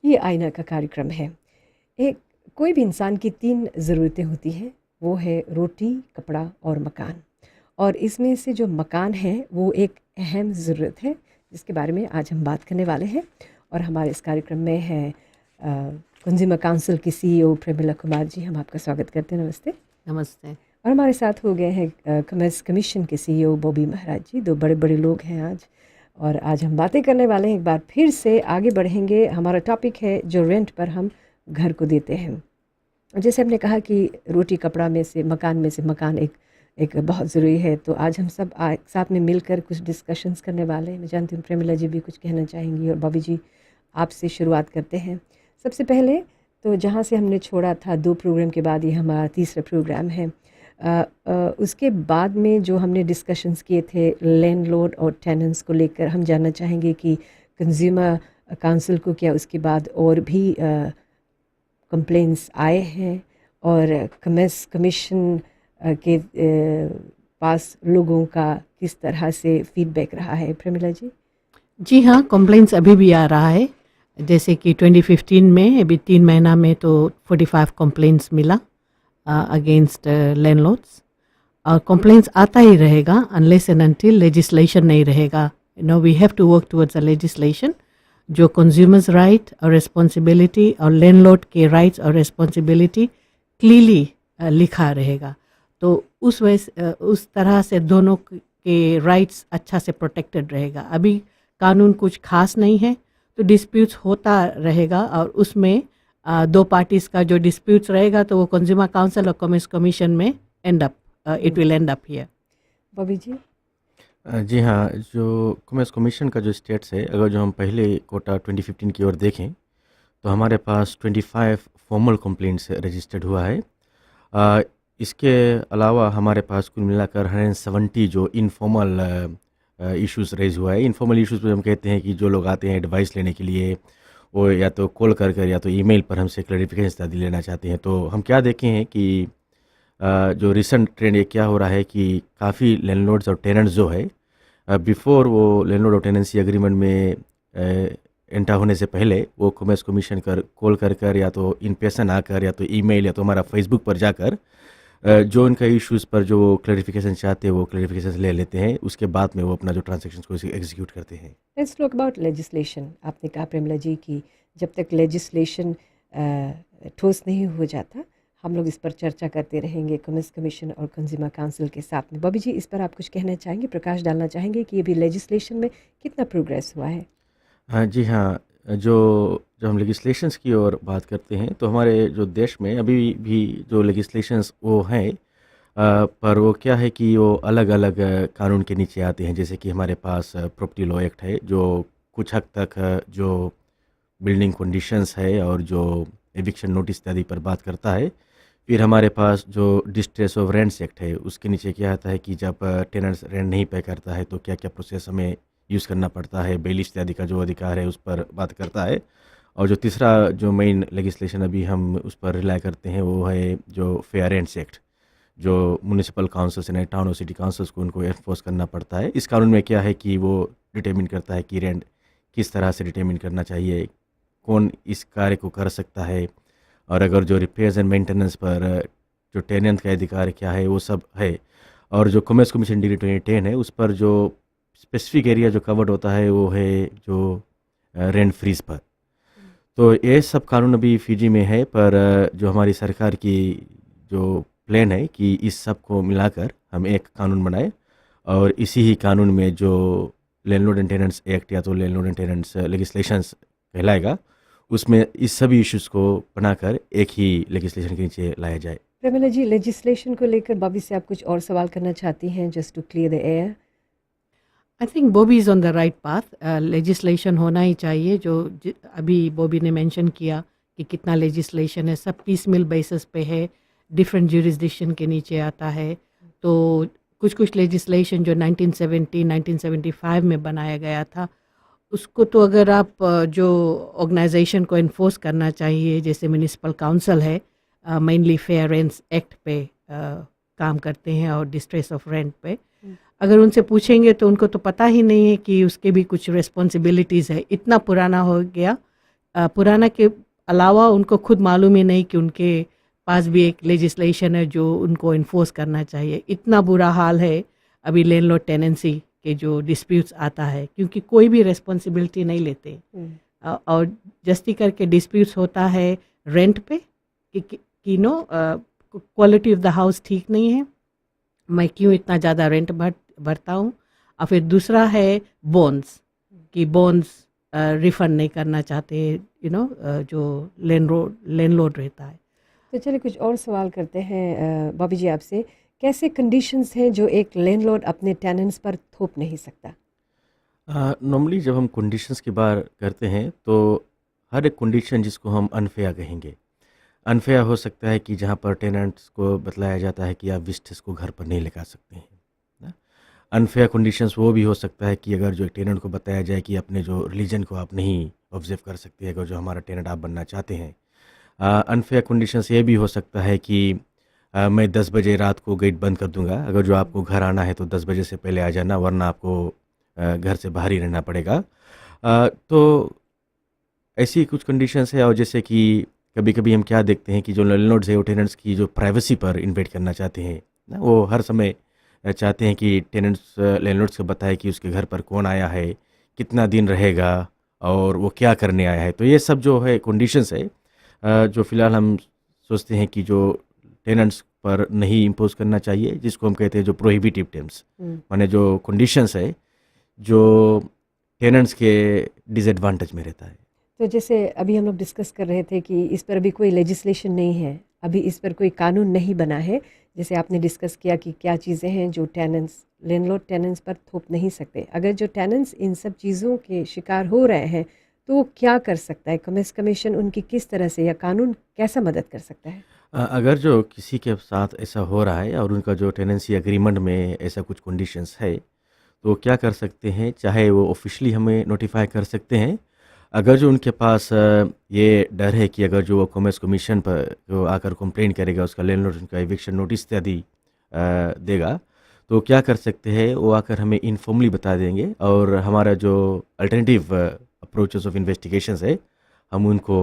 ये आईना का कार्यक्रम है। एक कोई भी इंसान की 3 ज़रूरतें होती हैं, वो है रोटी, कपड़ा और मकान। और इसमें से जो मकान है वो एक अहम ज़रूरत है जिसके बारे में आज हम बात करने वाले हैं। और हमारे इस कार्यक्रम में है कंज्यूमर काउंसिल की सीईओ प्रेमिला कुमार जी। हम आपका स्वागत करते हैं। नमस्ते। नमस्ते। और हमारे साथ हो गए हैं कॉमर्स कमीशन के सीईओ बॉबी महाराज जी। 2 बड़े बड़े लोग हैं आज, और आज हम बातें करने वाले हैं। एक बार फिर से आगे बढ़ेंगे। हमारा टॉपिक है जो रेंट पर हम घर को देते हैं। जैसे हमने कहा कि रोटी कपड़ा में से मकान एक बहुत ज़रूरी है। तो आज हम सब साथ में मिलकर कुछ डिस्कशंस करने वाले हैं। मैं जानती हूँ प्रेमिला जी भी कुछ कहना चाहेंगी, और बॉबी जी आपसे शुरुआत करते हैं। सबसे पहले तो जहाँ से हमने छोड़ा था 2 प्रोग्राम के बाद ये हमारा तीसरा प्रोग्राम है। उसके बाद में जो हमने डिस्कशंस किए थे लैंडलॉर्ड और टेनेंट्स को लेकर, हम जानना चाहेंगे कि कंज्यूमर काउंसिल को क्या उसके बाद और भी कंप्लेंट्स आए हैं, और कॉमर्स कमीशन के पास लोगों का किस तरह से फीडबैक रहा है। प्रेमिला जी। जी हाँ, कंप्लेंट्स अभी भी आ रहा है। जैसे कि 2015 में अभी 3 महीना में तो 45 कंप्लेंट्स मिला अगेंस्ट लैंडलॉर्ड्स। और कंप्लेंट्स आता ही रहेगा अनलेस एंड अनटिल लेजिस्लेशन नहीं रहेगा। We have to work towards a legislation जो कंज्यूमर्स राइट और रिस्पॉन्सिबिलिटी और लैंडलॉर्ड के राइट्स और रिस्पॉन्सिबिलिटी क्लियरली लिखा रहेगा। तो उस तरह से दोनों के राइट्स अच्छा से प्रोटेक्टेड रहेगा। अभी कानून कुछ खास नहीं है, तो डिस्प्यूट्स होता रहेगा, और उसमें 2 पार्टीज़ का जो डिस्प्यूट्स रहेगा तो वो कंज्यूमर काउंसिल और कॉमर्स कमीशन में it will end up here. Bobby ji. जी हाँ, जो कॉमर्स कमीशन का जो स्टेट्स है, अगर जो हम पहले कोटा 2015 की ओर देखें तो हमारे पास 25 फॉर्मल कंप्लेंट्स रजिस्टर्ड हुआ है। इसके अलावा हमारे पास कुल मिलाकर 170 जो इनफॉर्मल इश्यूज़ रेज हुआ है। इनफॉर्मल इश्यूज़ में हम कहते हैं कि जो लोग आते हैं एडवाइस लेने के लिए, वो या तो कॉल कर या तो ईमेल पर हमसे क्लैरिफिकेशन आदि लेना चाहते हैं। तो हम क्या देखे हैं कि जो रिसेंट ट्रेंड ये क्या हो रहा है कि काफ़ी लैंडलॉर्ड्स और टेनेंट्स जो है बिफोर वो लैंडलॉर्ड और टेनेंसी एग्रीमेंट में एंटर होने से पहले वो कॉमर्स कमीशन कॉल कर या तो इन पर्सन आकर या तो ईमेल या तो हमारा फेसबुक पर जाकर जो उनका इश्यूज़ पर जो क्लैरिफिकेशन चाहते हैं वो क्लैरिफिकेशन ले लेते हैं। उसके बाद में वो अपना जो ट्रांजैक्शन को एग्जीक्यूट करते हैं। Let's talk about legislation. आपने कहा प्रेमिला जी कि जब तक लेजिस्लेशन ठोस नहीं हो जाता हम लोग इस पर चर्चा करते रहेंगे कॉमर्स कमीशन और कंज्यूमर काउंसिल के साथ में। बॉबी जी, इस पर आप कुछ कहना चाहेंगे, प्रकाश डालना चाहेंगे कि अभी लेजिस्लेशन में कितना प्रोग्रेस हुआ है? हाँ जी हाँ, जो हम लेगिस्लेशंस की ओर बात करते हैं तो हमारे जो देश में अभी भी जो लेगिस्लेशंस वो हैं, पर वो क्या है कि वो अलग अलग कानून के नीचे आते हैं। जैसे कि हमारे पास प्रॉपर्टी लॉ एक्ट है जो कुछ हद तक जो बिल्डिंग कंडीशंस है और जो एविक्शन नोटिस इत्यादि पर बात करता है। फिर हमारे पास जो डिस्ट्रेस ऑफ रेंट्स एक्ट है उसके नीचे क्या आता है कि जब टेनेंट्स रेंट नहीं पे करता है तो क्या क्या प्रोसेस हमें यूज़ करना पड़ता है। बेलिश इत्यादि का जो अधिकार है उस पर बात करता है। और जो तीसरा जो मेन लेगिस्लेशन अभी हम उस पर रिलाई करते हैं वो है जो फेयर रेंट्स एक्ट, जो म्यूनिसिपल काउंसिल्स हैं, टाउन और सिटी काउंसिल्स को उनको एनफोर्स करना पड़ता है। इस कानून में क्या है कि वो डिटरमिन करता है कि रेंट किस तरह से डिटरमिन करना चाहिए, कौन इस कार्य को कर सकता है, और अगर जो रिपेयर्स एंड मेंटेनेंस पर जो टेनेंट का अधिकार क्या है वो सब है। और जो कॉमर्स कमीशन डिग्री 2010 है उस पर जो स्पेसिफिक एरिया जो कवर्ड होता है वो है जो रेंट फ्रीज पर। तो ये सब कानून अभी फिजी में है, पर जो हमारी सरकार की जो प्लान है कि इस सब को मिलाकर हम एक कानून बनाए, और इसी ही कानून में जो लैंडलॉर्ड एंड टेनेंट्स एक्ट या तो लैंडलॉर्ड एंड टेनेंट्स लेजिस्लेशंस कहलाएगा, उसमें इस सभी इश्यूज़ को बनाकर एक ही लेजिस्लेशन के नीचे लाया जाए। प्रेमिला जी, लेजिस्लेशन को लेकर बॉबी से आप कुछ और सवाल करना चाहती हैं, just to clear the air? I think Bobby is on the right path. Legislation होना ही चाहिए। अभी बॉबी ने मेंशन किया कि कितना लेजिस्लेशन है, सब पीस मिल बेसिस पे है, डिफरेंट ज्यूरिसडिक्शन के नीचे आता है। तो कुछ लेजिस्लेशन जो 1975 में बनाया गया था उसको तो अगर आप जो ऑर्गेनाइजेशन को इन्फोर्स करना चाहिए, जैसे म्यूनिसिपल काउंसिल है, मेनली फेयर रेंट्स एक्ट पे काम करते हैं और डिस्ट्रेस ऑफ रेंट पे, अगर उनसे पूछेंगे तो उनको तो पता ही नहीं है कि उसके भी कुछ रिस्पॉन्सिबिलिटीज़ है। इतना पुराना हो गया पुराना के अलावा उनको खुद मालूम ही नहीं कि उनके पास भी एक लेजिस्लेशन है जो उनको इन्फोर्स करना चाहिए। इतना बुरा हाल है अभी लैंडलॉर्ड टेनेंसी के जो डिस्प्यूट्स आता है, क्योंकि कोई भी रिस्पॉन्सिबिलिटी नहीं लेते। और जस्ती करके डिस्प्यूट्स होता है रेंट पे कि no quality of the house ठीक नहीं है, मैं क्यों इतना ज़्यादा रेंट भरता हूँ। और फिर दूसरा है बॉन्ड्स, कि बॉन्ड्स रिफंड नहीं करना चाहते जो लैंडलॉर्ड रहता है। तो चलिए कुछ और सवाल करते हैं बॉबी जी आपसे। कैसे कंडीशंस हैं जो एक लैंडलॉर्ड अपने टेनेंट्स पर थोप नहीं सकता? नॉर्मली जब हम कंडीशंस की बात करते हैं तो हर एक कंडीशन जिसको हम अनफेयर कहेंगे, अनफेयर हो सकता है कि जहाँ पर टेनेंट्स को बतलाया जाता है कि आप विजिटर्स को घर पर नहीं लेकर सकते हैं ना। अनफेयर कंडीशंस वो भी हो सकता है कि अगर जो एक टेनेंट को बताया जाए कि अपने जो रिलीजन को आप नहीं ऑब्जर्व कर सकते, अगर जो हमारा टेनेंट आप बनना चाहते हैं। अनफेयर कंडीशंस ये भी हो सकता है कि मैं 10 बजे रात को गेट बंद कर दूंगा, अगर जो आपको घर आना है तो 10 बजे से पहले आ जाना, वरना आपको घर से बाहर ही रहना पड़ेगा। तो ऐसी कुछ कंडीशंस है। और जैसे कि कभी कभी हम क्या देखते हैं कि जो लैंडलॉर्ड्स है वो टेनेंट्स की जो प्राइवेसी पर इन्वेट करना चाहते हैं ना, वो हर समय चाहते हैं कि टेनेंट्स लैंडलॉर्ड्स को बताए कि उसके घर पर कौन आया है, कितना दिन रहेगा और वो क्या करने आया है। तो ये सब जो है कंडीशंस है जो फ़िलहाल हम सोचते हैं कि जो टेनेंट्स पर नहीं इम्पोज करना चाहिए, जिसको हम कहते हैं जो प्रोहिबिटिव टर्म्स, माने जो कंडीशंस है जो टेनेंट्स के डिसएडवांटेज में रहता है। तो जैसे अभी हम लोग डिस्कस कर रहे थे कि इस पर अभी कोई लेजिस्लेशन नहीं है, अभी इस पर कोई कानून नहीं बना है। जैसे आपने डिस्कस किया कि क्या चीज़ें हैं जो टेनेंट्स लैंडलॉर्ड टेनेंट्स पर थोप नहीं सकते। अगर जो टेनेंट्स इन सब चीज़ों के शिकार हो रहे हैं तो वो क्या कर सकता है? कॉमर्स कमीशन उनकी किस तरह से या कानून कैसा मदद कर सकता है? अगर जो किसी के साथ ऐसा हो रहा है और उनका जो टेनेंसी एग्रीमेंट में ऐसा कुछ कंडीशंस है, तो क्या कर सकते हैं, चाहे वो ऑफिशियली हमें नोटिफाई कर सकते हैं। अगर जो उनके पास ये डर है कि अगर जो वो कॉमर्स कमीशन पर जो आकर कंप्लेन करेगा, उसका लैंडलॉर्ड उनका एविक्शन नोटिस इत्यादि देगा, तो क्या कर सकते हैं, वो आकर हमें इनफॉर्मली बता देंगे और हमारा जो अल्टरनेटिव अप्रोचेस ऑफ इन्वेस्टिगेशंस है, हम उनको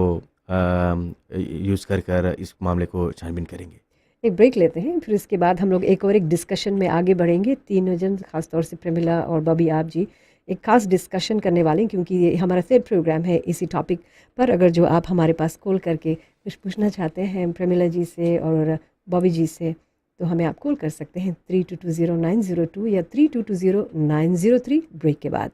यूज़ कर इस मामले को छानबीन करेंगे। एक ब्रेक लेते हैं, फिर उसके बाद हम लोग एक और एक डिस्कशन में आगे बढ़ेंगे। तीनों जन, खासतौर से प्रमिला और बॉबी, आप जी एक खास डिस्कशन करने वाले हैं क्योंकि ये हमारा 3rd प्रोग्राम है इसी टॉपिक पर। अगर जो आप हमारे पास कॉल करके कुछ पूछना चाहते हैं प्रमिला जी से और बॉबी जी से, तो हमें आप कॉल कर सकते हैं 3220-902 या 3220-903 ब्रेक के बाद।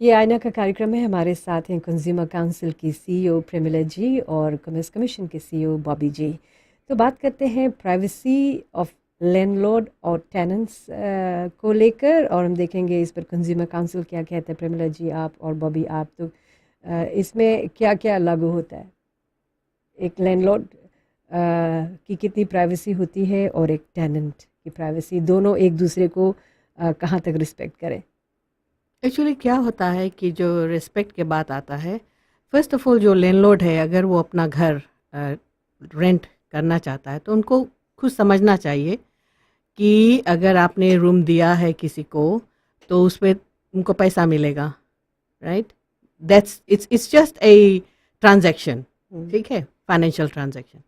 ये आईना का कार्यक्रम है। हमारे साथ हैं कंज्यूमर काउंसिल की सीईओ प्रमिला जी और कॉमर्स कमीशन के सीईओ बॉबी जी। तो बात करते हैं प्राइवेसी ऑफ लैंडलॉर्ड और टेनेंट्स को लेकर, और हम देखेंगे इस पर कंज्यूमर काउंसिल क्या कहता है। प्रमिला जी आप और बॉबी आप, तो इसमें क्या क्या लागू होता है? एक लैंडलॉर्ड की कितनी प्राइवेसी होती है और एक टेनेंट की प्राइवेसी, दोनों एक दूसरे को कहाँ तक रिस्पेक्ट करें? एक्चुअली क्या होता है कि जो रिस्पेक्ट के बात आता है, फर्स्ट ऑफ ऑल जो लैंडलॉर्ड है अगर वो अपना घर रेंट करना चाहता है तो उनको खुद समझना चाहिए कि अगर आपने रूम दिया है किसी को तो उस पर उनको पैसा मिलेगा, right? That's it's just a transaction, ठीक है, फाइनेंशियल ट्रांजैक्शन।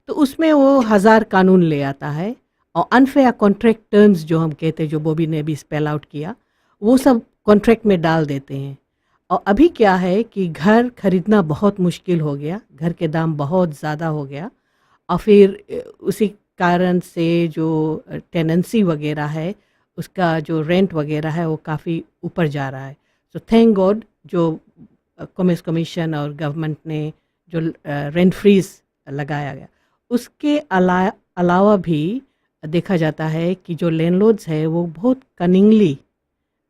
तो उसमें वो 1000 कानून ले आता है और अनफेयर कॉन्ट्रैक्ट टर्म्स जो हम कहते हैं, जो बॉबी ने भी स्पेल आउट किया, वो सब कॉन्ट्रैक्ट में डाल देते हैं। और अभी क्या है कि घर खरीदना बहुत मुश्किल हो गया, घर के दाम बहुत ज़्यादा हो गया और फिर उसी कारण से जो टेनेंसी वगैरह है उसका जो रेंट वगैरह है वो काफ़ी ऊपर जा रहा है। सो थैंक गॉड जो कॉमर्स कमीशन और गवर्नमेंट ने जो रेंट फ्रीज लगाया गया, उसके अलावा भी देखा जाता है कि जो लैंडलॉर्ड्स है वो बहुत कनिंगली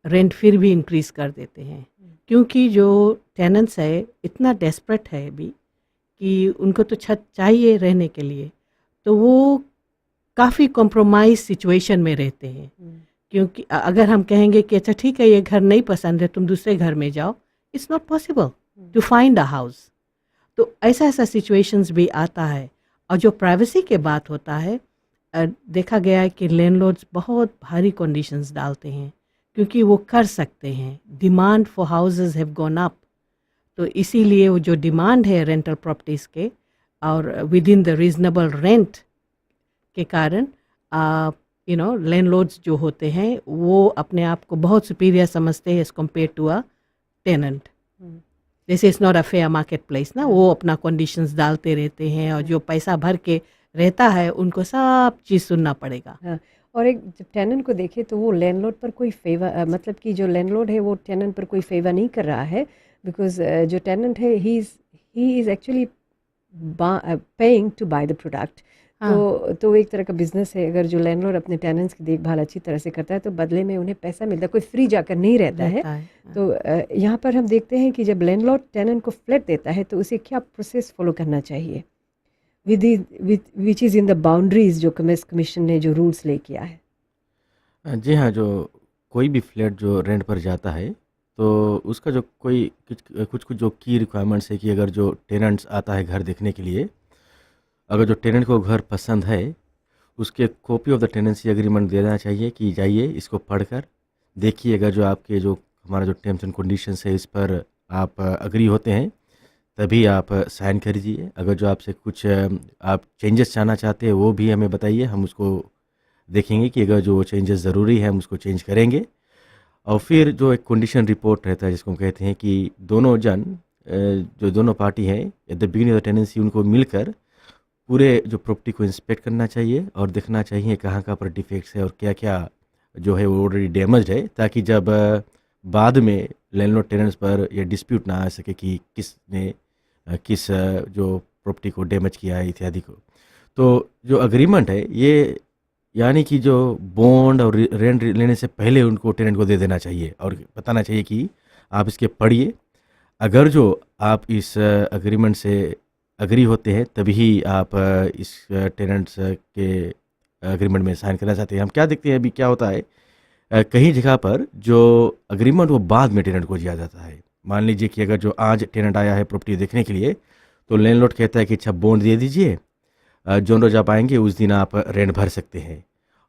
रेंट फिर भी इंक्रीज कर देते हैं, क्योंकि जो टेनेंट्स है इतना डेस्परेट है अभी कि उनको तो छत चाहिए रहने के लिए, तो वो काफ़ी कॉम्प्रोमाइज सिचुएशन में रहते हैं। क्योंकि अगर हम कहेंगे कि अच्छा ठीक है ये घर नहीं पसंद है तुम दूसरे घर में जाओ, it's not possible to find a house. तो ऐसा ऐसा सिचुएशंस भी आता है। और जो प्राइवेसी के बात होता है, देखा गया है कि लैंडलॉर्ड्स बहुत भारी कंडीशंस डालते हैं क्योंकि वो कर सकते हैं। Demand for houses have gone up, तो इसीलिए वो जो डिमांड है रेंटल प्रॉपर्टीज़ के और with in the reasonable rent के कारण लैंडलॉर्ड्स जो होते हैं वो अपने आप को बहुत सुपीरियर समझते हैं as compared to a tenant. जैसे it's not a fair market place ना, वो अपना कंडीशंस डालते रहते हैं और जो पैसा भर के रहता है उनको सब चीज़ सुनना पड़ेगा। हाँ, और एक जब टेनेंट को देखे तो वो लैंडलॉर्ड पर कोई फेवर, मतलब कि जो लैंडलॉर्ड है वो टेनेंट पर कोई फेवर नहीं कर रहा है, बिकॉज जो टेनेंट है he is actually paying to buy the product. तो एक तरह का बिजनेस है। अगर जो लैंडलॉर्ड अपने टेनेंट्स की देखभाल अच्छी तरह से करता है तो बदले में उन्हें पैसा मिलता है, कोई फ्री जाकर नहीं रहता है। तो यहाँ पर हम देखते हैं कि जब लैंडलॉर्ड टेनेंट को फ्लैट देता है तो उसे क्या प्रोसेस फॉलो करना चाहिए which is in the boundaries जो कमर्स कमीशन ने जो रूल्स ले किया है। जी हाँ, जो कोई भी फ्लैट जो रेंट पर जाता है तो उसका जो कोई कुछ जो की रिक्वायरमेंट्स है कि अगर जो टेनेंट्स आता है घर देखने के लिए, अगर जो टेनेंट को घर पसंद है उसके copy of the tenancy agreement देना चाहिए कि जाइए इसको पढ़कर देखिए, अगर जो आपके जो हमारा जो टर्म्स एंड कंडीशंस है इस पर आप अग्री होते हैं तभी आप साइन कर दीजिए। अगर जो आपसे कुछ आप चेंजेस चाहना चाहते हैं वो भी हमें बताइए, हम उसको देखेंगे कि अगर जो चेंजेस ज़रूरी है हम उसको चेंज करेंगे। और फिर जो एक कंडीशन रिपोर्ट रहता है जिसको हम कहते हैं कि दोनों जन जो दोनों पार्टी हैं at the beginning of the tenancy उनको मिलकर पूरे जो प्रॉपर्टी को इंस्पेक्ट करना चाहिए और देखना चाहिए कहाँ कहाँ पर डिफेक्ट्स है और क्या क्या जो है वो ऑलरेडी डैमेज है, ताकि जब बाद में लैंडलॉर्ड टेनेंट्स पर यह डिस्प्यूट ना आ सके कि किसने किस जो प्रॉपर्टी को डैमेज किया है इत्यादि को। तो जो अग्रीमेंट है ये यानी कि जो बॉन्ड और रेंट लेने से पहले उनको टेनेंट को दे देना चाहिए और बताना चाहिए कि आप इसके पढ़िए, अगर जो आप इस अग्रीमेंट से अग्री होते हैं तभी आप इस टेनेंट्स के अग्रीमेंट में साइन करना चाहते हैं। हम क्या देखते हैं अभी क्या होता है, कहीं जगह पर जो अग्रीमेंट वो बाद में टेनेंट को दिया जाता है। मान लीजिए कि अगर जो आज टेनेंट आया है प्रॉपर्टी देखने के लिए तो लैंडलॉर्ड कहता है कि अच्छा बॉन्ड दे दीजिए, जो रोज आप आएंगे उस दिन आप रेंट भर सकते हैं,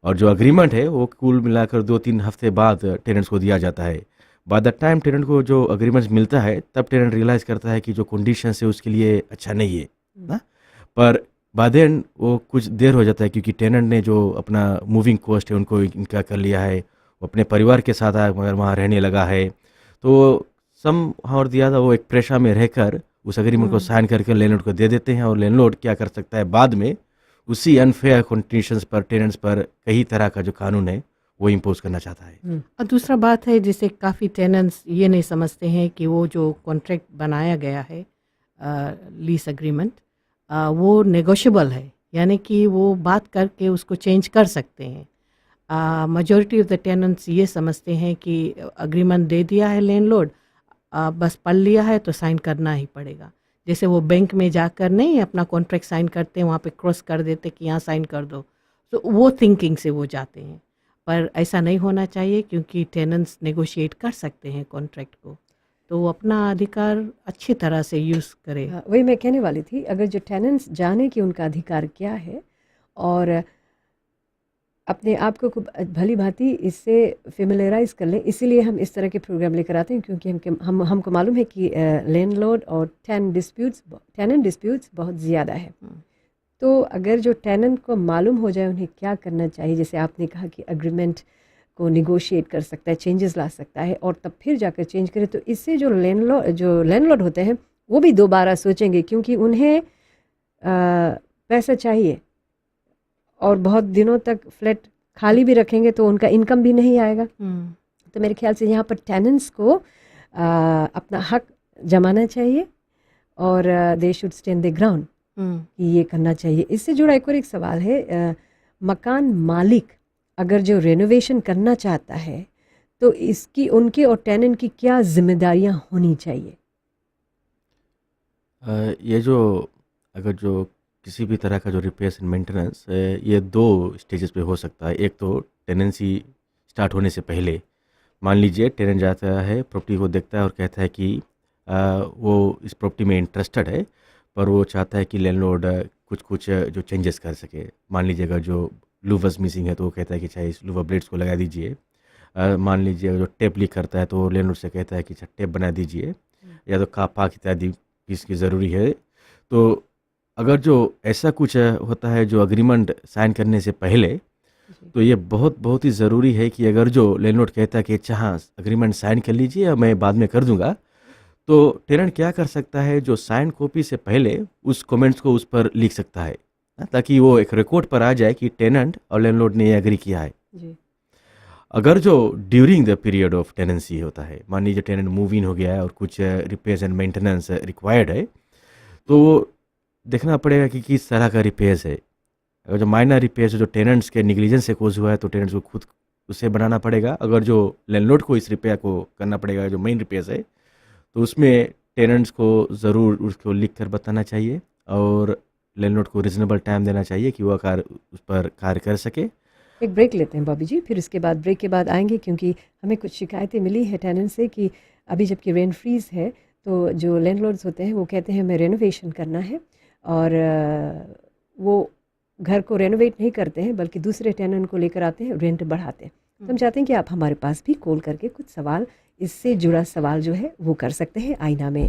और जो अग्रीमेंट है वो कुल मिलाकर 2-3 हफ्ते बाद टेनेंट्स को दिया जाता है। बाय द टाइम टेनेंट को जो अग्रीमेंट मिलता है तब टेनेंट रियलाइज़ करता है कि जो कंडीशन है उसके लिए अच्छा नहीं है ना, पर बाद में वो कुछ देर हो जाता है क्योंकि टेनेंट ने जो अपना मूविंग कॉस्ट है उनको इनका कर लिया है, वो अपने परिवार के साथ अगर वहाँ रहने लगा है तो सम और ज़्यादा वो एक प्रेशर में रहकर उस अग्रीमेंट को साइन करके लैंडलॉर्ड को दे देते हैं, और लैंडलॉर्ड क्या कर सकता है बाद में उसी अनफेयर कंडीशंस पर टेनेंट्स पर कई तरह का जो कानून है वो इम्पोज करना चाहता है। और दूसरा बात है जिसे काफ़ी टेनेंट्स ये नहीं समझते हैं कि वो जो कॉन्ट्रैक्ट बनाया गया है लीज अग्रीमेंट वो नेगोशिएबल है, यानी कि वो बात करके उसको चेंज कर सकते हैं। मेजॉरिटी ऑफ द टेनेंट्स ये समझते हैं कि अग्रीमेंट दे दिया है लैंडलॉर्ड, बस पढ़ लिया है तो साइन करना ही पड़ेगा। जैसे वो बैंक में जाकर नहीं अपना कॉन्ट्रैक्ट साइन करते हैं, वहाँ पे क्रॉस कर देते कि यहाँ साइन कर दो, तो वो थिंकिंग से वो जाते हैं। पर ऐसा नहीं होना चाहिए क्योंकि टेनेंट्स नेगोशिएट कर सकते हैं कॉन्ट्रैक्ट को, तो वो अपना अधिकार अच्छी तरह से यूज़ करे। वही मैं कहने वाली थी, अगर जो टेनेंट्स जाने कि उनका अधिकार क्या है और अपने आप को भली भांति इससे फेमिलियराइज कर लें, इसीलिए हम इस तरह के प्रोग्राम लेकर आते हैं क्योंकि हमको मालूम है कि लैंडलॉर्ड और टेनेंट डिस्प्यूट्स बहुत ज़्यादा है। तो अगर जो टेनेंट को मालूम हो जाए उन्हें क्या करना चाहिए, जैसे आपने कहा कि एग्रीमेंट को निगोशिएट कर सकता है, चेंजेस ला सकता है और तब फिर जाकर चेंज करे, तो इससे जो लैंडलॉर्ड होते हैं वो भी दोबारा सोचेंगे क्योंकि उन्हें पैसा चाहिए और बहुत दिनों तक फ्लैट खाली भी रखेंगे तो उनका इनकम भी नहीं आएगा। तो मेरे ख्याल से यहाँ पर टेनेंट्स को अपना हक जमाना चाहिए और they should stand the ground कि ये करना चाहिए। इससे जुड़ा एक और एक सवाल है, मकान मालिक अगर जो रेनोवेशन करना चाहता है तो इसकी उनके और टेनेंट की क्या जिम्मेदारियां होनी चाहिए? ये जो अगर जो किसी भी तरह का जो रिपेयर्स एंड मेंटेनेंस ये 2 स्टेजेस पे हो सकता है। एक तो टेनेंसी स्टार्ट होने से पहले, मान लीजिए टेनेंट जाता है प्रॉपर्टी को देखता है और कहता है कि वो इस प्रॉपर्टी में इंटरेस्टेड है, पर वो चाहता है कि लैंडलॉर्ड कुछ कुछ जो चेंजेस कर सके। मान लीजिए अगर जो लूवर्स मिसिंग है तो वो कहता है कि चाहे इस लूवर ब्लेड्स को लगा दीजिए। मान लीजिए जो टेप लीक करता है तो लैंडलॉर्ड से कहता है कि अच्छा टेप बना दीजिए, या तो पाक इत्यादि चीज़ की ज़रूरी है। तो अगर जो ऐसा कुछ होता है जो अग्रीमेंट साइन करने से पहले, तो ये बहुत बहुत ही ज़रूरी है कि अगर जो लैंडलॉर्ड कहता है कि अच्छा हाँ अग्रीमेंट साइन कर लीजिए या मैं बाद में कर दूंगा, तो टेनेंट क्या कर सकता है, जो साइन कॉपी से पहले उस कमेंट्स को उस पर लिख सकता है, ताकि वो एक रिकॉर्ड पर आ जाए कि टेनेंट और लैंडलॉर्ड ने ये एग्री किया है। जी। अगर जो during the period of tenancy होता है, मान लीजिए टेनेंट मूव इन हो गया है और कुछ रिपेयर्स एंड मेंटेनेंस रिक्वायर्ड है, तो देखना पड़ेगा कि किस तरह का रिपेयर्स है। अगर जो माइनर रिपेयर्स जो टेनेंट्स के निगलिजेंस से कोज हुआ है तो टेनेंट्स को खुद उसे बनाना पड़ेगा। अगर जो लैंडलॉर्ड को इस रिपेयर को करना पड़ेगा जो मेन रिपेयर्स है, तो उसमें टेनेंट्स को ज़रूर उसको लिख कर बताना चाहिए और लैंडलॉर्ड को रिजनेबल टाइम देना चाहिए कि वह उस पर कार्य कर सके। एक ब्रेक लेते हैं बॉबी जी, फिर उसके बाद ब्रेक के बाद आएंगे, क्योंकि हमें कुछ शिकायतें मिली है टेनेंट से कि अभी जबकि रेंट फ्रीज है तो जो लैंडलॉर्ड्स होते हैं वो कहते हैं हमें रेनोवेशन करना है, और वो घर को रेनोवेट नहीं करते हैं बल्कि दूसरे टेनेंट को लेकर आते हैं, रेंट बढ़ाते हैं। तो हम चाहते हैं कि आप हमारे पास भी कॉल करके कुछ सवाल, इससे जुड़ा सवाल जो है वो कर सकते हैं आईना में।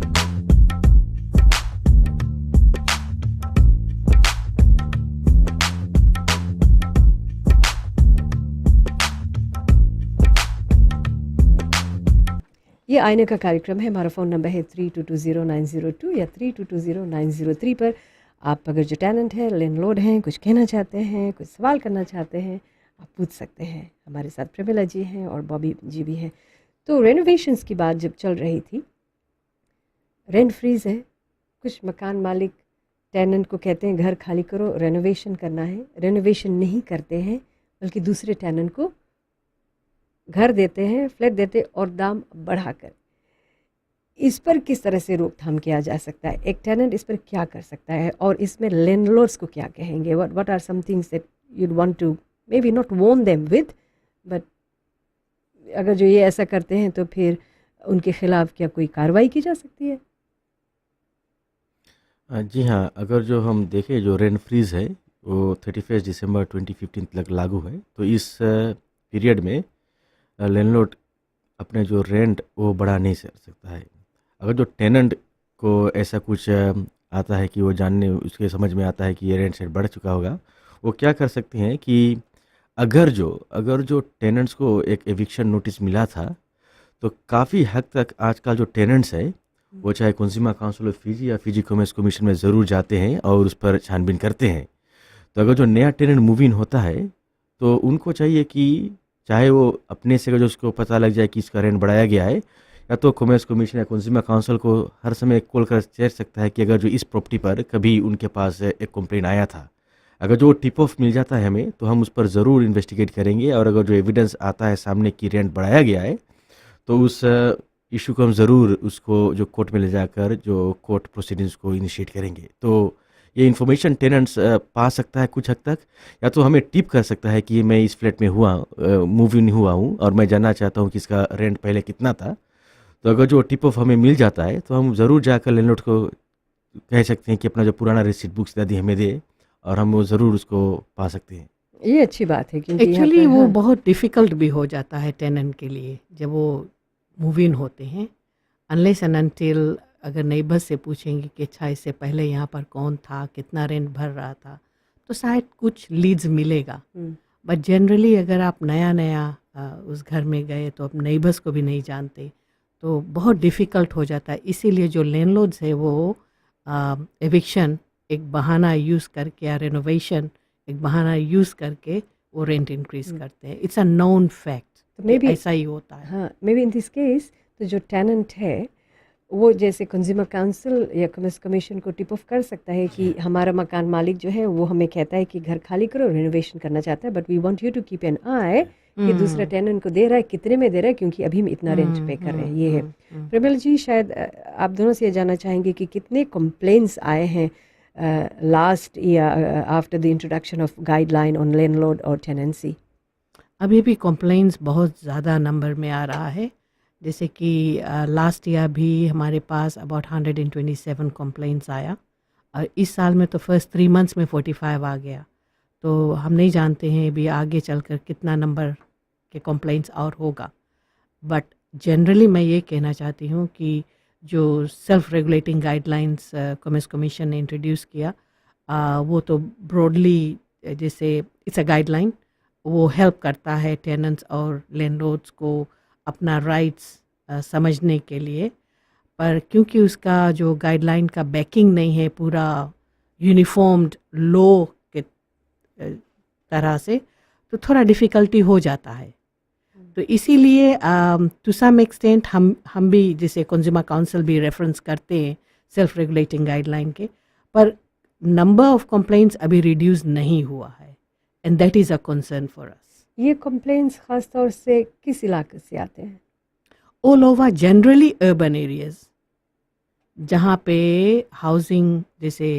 ये आईने का कार्यक्रम है। हमारा फ़ोन नंबर है 32209002 या 32209003 पर। आप अगर जो टेनेंट है, लैंडलॉर्ड हैं, कुछ कहना चाहते हैं, कुछ सवाल करना चाहते हैं, आप पूछ सकते हैं। हमारे साथ प्रमिला जी हैं और बॉबी जी भी हैं। तो रेनोवेशंस की बात जब चल रही थी, रेंट फ्रीज है, कुछ मकान मालिक टेनेंट को कहते हैं घर खाली करो, रेनोवेशन करना है, रेनोवेशन नहीं करते हैं बल्कि दूसरे टेनेंट को घर देते हैं, फ्लैट देते हैं और दाम बढ़ाकर। इस पर किस तरह से रोकथाम किया जा सकता है? एक टेनेंट इस पर क्या कर सकता है और इसमें लैंडलॉर्ड्स को क्या कहेंगे? What are some things that you'd want to maybe not warn them with, but अगर जो ये ऐसा करते हैं तो फिर उनके खिलाफ क्या कोई कार्रवाई की जा सकती है? जी हाँ, अगर जो हम देखें जो रेंट फ्रीज है वो 31 दिसंबर 2015 तक लागू है। तो इस पीरियड में लैंडलॉर्ड अपने जो रेंट वो बढ़ा नहीं सकता है। अगर जो टेनेंट को ऐसा कुछ आता है कि वो जानने उसके समझ में आता है कि ये रेंट शेड बढ़ चुका होगा, वो क्या कर सकते हैं कि अगर जो टेनेंट्स को एक एविक्शन नोटिस मिला था, तो काफ़ी हद तक आजकल जो टेनेंट्स है वो चाहे कंज्यूमर काउंसिल ऑफ फिजी या फिजी कॉमर्स कमीशन में ज़रूर जाते हैं और उस पर छानबीन करते हैं। तो अगर जो नया टेनेंट मूव इन होता है तो उनको चाहिए कि चाहे वो अपने से जो उसको पता लग जाए कि इसका रेंट बढ़ाया गया है, या तो कॉमर्स कमीशन या कंज्यूमर काउंसिल को हर समय कॉल कर चेक सकता है कि अगर जो इस प्रॉपर्टी पर कभी उनके पास एक कंप्लेन आया था। अगर जो टिप ऑफ मिल जाता है हमें तो हम उस पर ज़रूर इन्वेस्टिगेट करेंगे, और अगर जो एविडेंस आता है सामने कि रेंट बढ़ाया गया है तो उस इशू को हम ज़रूर उसको जो कोर्ट में ले जाकर जो कोर्ट प्रोसीडिंग्स को इनिशिएट करेंगे। तो ये इन्फॉर्मेशन टेनेंट्स पा सकता है कुछ हद तक, या तो हमें टिप कर सकता है कि मैं इस फ्लैट में मूव इन हुआ हूँ और मैं जानना चाहता हूँ कि इसका रेंट पहले कितना था। तो अगर जो टिप ऑफ हमें मिल जाता है तो हम ज़रूर जाकर लैंडलॉर्ड को कह सकते हैं कि अपना जो पुराना रिसीट बुक्स दादी हमें दे, और हम वो ज़रूर उसको पा सकते हैं। ये अच्छी बात है, क्योंकि यहाँ एक्चुअली पर वो हाँ, बहुत डिफ़िकल्ट भी हो जाता है टेनेंट के लिए जब वो मूव इन होते हैं। अनलेस एंड अनटिल अगर नेबर्स से पूछेंगे कि अच्छा इससे पहले यहाँ पर कौन था, कितना रेंट भर रहा था, तो शायद कुछ लीड्स मिलेगा। बट जनरली अगर आप नया उस घर में गए तो आप नेबर्स को भी नहीं जानते, तो बहुत डिफ़िकल्ट हो जाता है। इसीलिए जो लैंडलॉर्ड्स है वो एविक्शन एक बहाना यूज़ करके या रेनोवेशन एक बहाना यूज़ करके वो रेंट इंक्रीज करते हैं। इट्स अ नोन फैक्ट, तो मे बी ऐसा ही होता है। हाँ, may be in this case तो जो टेनेंट है वो जैसे कंज्यूमर काउंसिल या कॉमर्स कमीशन को टिप ऑफ कर सकता है कि हमारा मकान मालिक जो है वो हमें कहता है कि घर खाली करो, रेनोवेशन करना चाहता है, but we want you to keep an eye कि दूसरा टेनेंट को दे रहा है, कितने में दे रहा है, क्योंकि अभी हम इतना रेंट पे कर रहे हैं। ये है प्रमिल जी, शायद आप दोनों से ये जानना चाहेंगे कि कितने कंप्लेंट्स आए हैं last year after the introduction of guideline on landlord और टेनेंसी? अभी भी कंप्लेंट्स बहुत ज़्यादा नंबर में आ रहा है। जैसे कि लास्ट ईयर भी हमारे पास अबाउट 127 कंप्लेंट्स आया, और इस साल में तो फर्स्ट 3 मंथ्स में 45 आ गया। तो हम नहीं जानते हैं अभी आगे चलकर कितना नंबर के कंप्लेंट्स और होगा। बट जनरली मैं ये कहना चाहती हूँ कि जो self regulating guidelines commerce commission ने इंट्रोड्यूस किया, वो तो ब्रॉडली जैसे इट्स अ गाइडलाइन, वो हेल्प करता है टेनेंट्स और लैंडलॉर्ड्स को अपना राइट्स समझने के लिए। पर क्योंकि उसका जो गाइडलाइन का बैकिंग नहीं है पूरा यूनिफॉर्म्ड लॉ के तरह से, तो थोड़ा डिफ़िकल्टी हो जाता है। तो इसीलिए टू सम एक्सटेंट हम भी जैसे कंज्यूमर काउंसिल भी रेफरेंस करते हैं सेल्फ रेगुलेटिंग गाइडलाइन के, पर नंबर ऑफ कंप्लेंट्स अभी रिड्यूस नहीं हुआ है, and that is a concern for us. ये कंप्लेंट्स खास तौर से किस इलाके से आते हैं? All over, generally urban areas, जहाँ पे हाउसिंग जैसे